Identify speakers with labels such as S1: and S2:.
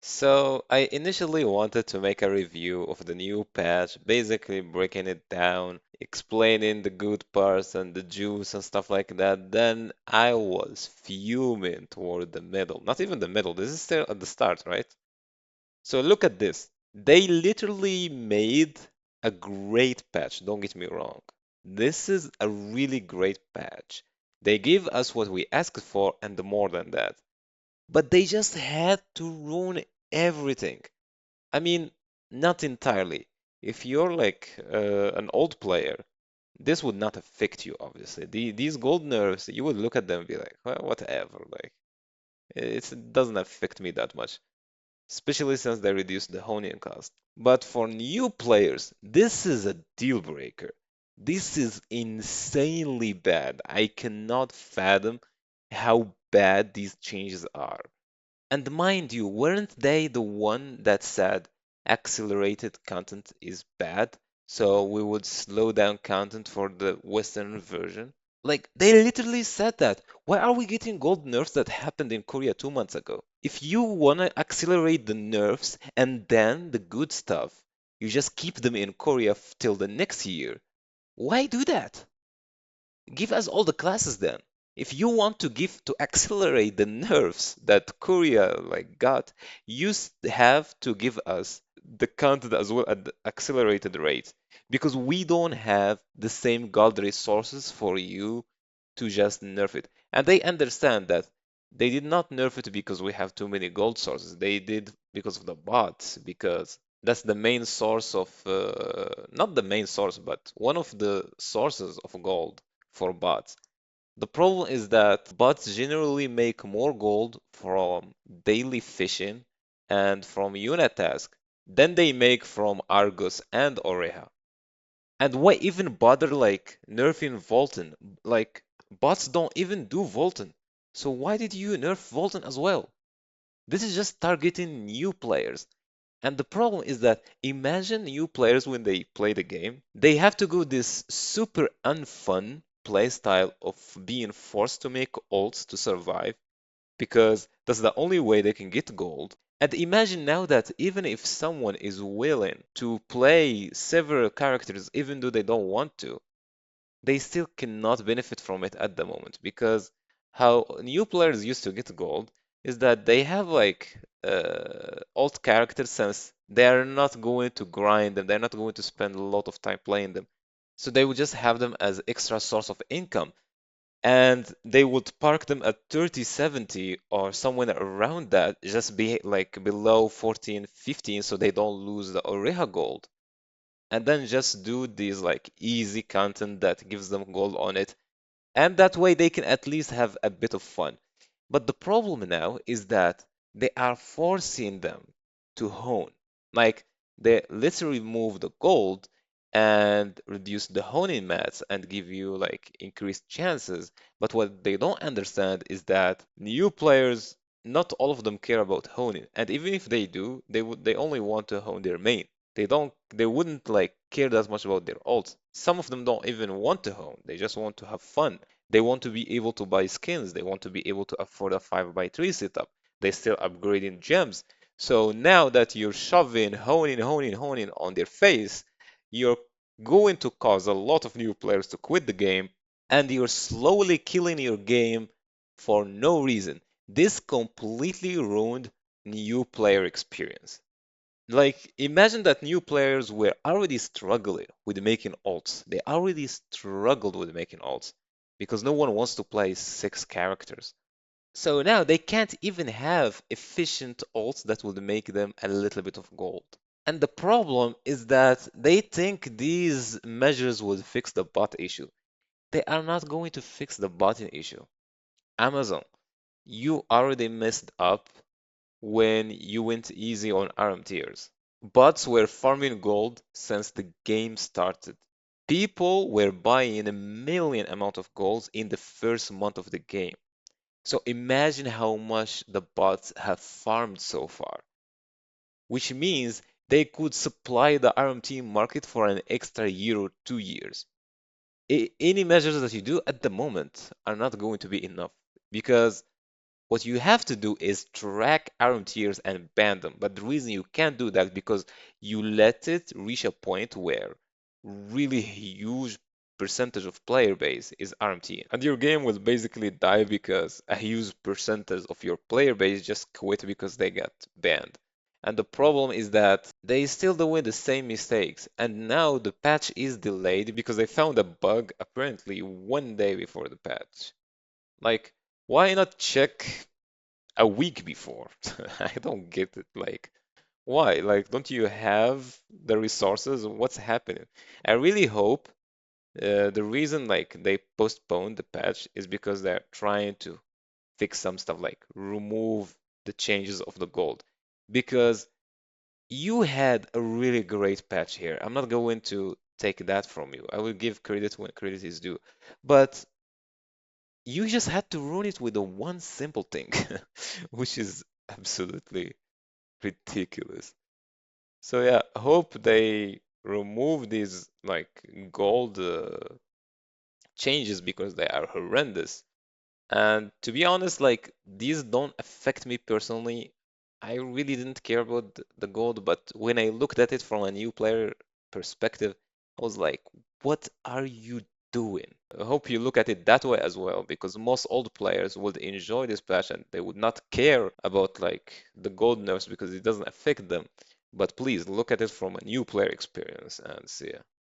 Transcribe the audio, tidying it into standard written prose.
S1: So I initially wanted to make a review of the new patch, basically breaking it down, explaining the good parts and the juice and stuff like that. Then I was fuming toward the middle. Not even the middle, this is still at the start, right? So look at this. They literally made a great patch, don't get me wrong. This is a really great patch. They give us what we asked for and more than that. But they just had to ruin everything. I mean, not entirely. If you're like an old player, this would not affect you, obviously. These gold nerfs, you would look at them and be like, well, whatever. Like, it doesn't affect me that much, especially since they reduced the honing cost. But for new players, this is a deal breaker. This is insanely bad. I cannot fathom how bad these changes are. And mind you, weren't they the one that said accelerated content is bad? So we would slow down content for the Western version? Like, they literally said that. Why are we getting gold nerfs that happened in Korea 2 months ago? If you want to accelerate the nerfs and then the good stuff, you just keep them in Korea till the next year. Why do that? Give us all the classes then. If you want to give to accelerate the nerfs that Korea like got, have to give us the content as well at the accelerated rate because we don't have the same gold resources for you to just nerf it. And they understand that they did not nerf it because we have too many gold sources. They did because of the bots, because that's the main source of, not the main source, but one of the sources of gold for bots. The problem is that bots generally make more gold from daily fishing and from unit task than they make from Argus and Oreha. And why even bother like nerfing Volten? Like bots don't even do Volten. So why did you nerf Volten as well? This is just targeting new players. And the problem is that imagine new players when they play the game, they have to go this super unfun playstyle of being forced to make ults to survive because that's the only way they can get gold. And imagine now that even if someone is willing to play several characters even though they don't want to, they still cannot benefit from it at the moment because how new players used to get gold is that they have like alt characters since they are not going to grind them, they're not going to spend a lot of time playing them. So they would just have them as extra source of income and they would park them at 30, 70 or somewhere around that, just be like below 14, 15 so they don't lose the Oreha gold and then just do these like easy content that gives them gold on it, and that way they can at least have a bit of fun. But the problem now is that they are forcing them to hone. Like they literally remove the gold and reduce the honing mats and give you like increased chances. But what they don't understand is that new players, not all of them care about honing. And even if they do, they only want to hone their main. They wouldn't like care that much about their ults. Some of them don't even want to hone. They just want to have fun. They want to be able to buy skins. They want to be able to afford a 5x3 setup. They're still upgrading gems. So now that you're shoving, honing on their face, you're going to cause a lot of new players to quit the game, and you're slowly killing your game for no reason. This completely ruined new player experience. Like, imagine that new players were already struggling with making ults. They already struggled with making ults because no one wants to play 6 characters. So now they can't even have efficient ults that would make them a little bit of gold. And the problem is that they think these measures would fix the bot issue. They are not going to fix the botting issue. Amazon, you already messed up when you went easy on RM tiers. Bots were farming gold since the game started. People were buying a million amount of golds in the first month of the game. So imagine how much the bots have farmed so far, which means they could supply the RMT market for an extra year or 2 years. Any measures that you do at the moment are not going to be enough because What you have to do is track arm tiers and ban them. But the reason you can't do that because you let it reach a point where really huge percentage of player base is RMT. And your game will basically die because a huge percentage of your player base just quit because they got banned. And the problem is that they still doing the same mistakes. And now the patch is delayed because they found a bug apparently 1 day before the patch. Like, why not check a week before? I don't get it. Like, why? Like, don't you have the resources? What's happening? I really hope the reason like they postponed the patch is because they're trying to fix some stuff like remove the changes of the gold. Because you had a really great patch here. I'm not going to take that from you. I will give credit when credit is due. But you just had to ruin it with the one simple thing, which is absolutely ridiculous. So yeah, hope they remove these like gold changes because they are horrendous. And to be honest, like these don't affect me personally. I really didn't care about the gold, but when I looked at it from a new player perspective, I was like, what are you doing? I hope you look at it that way as well, because most old players would enjoy this patch and they would not care about like the gold nerfs because it doesn't affect them. But please look at it from a new player experience and see.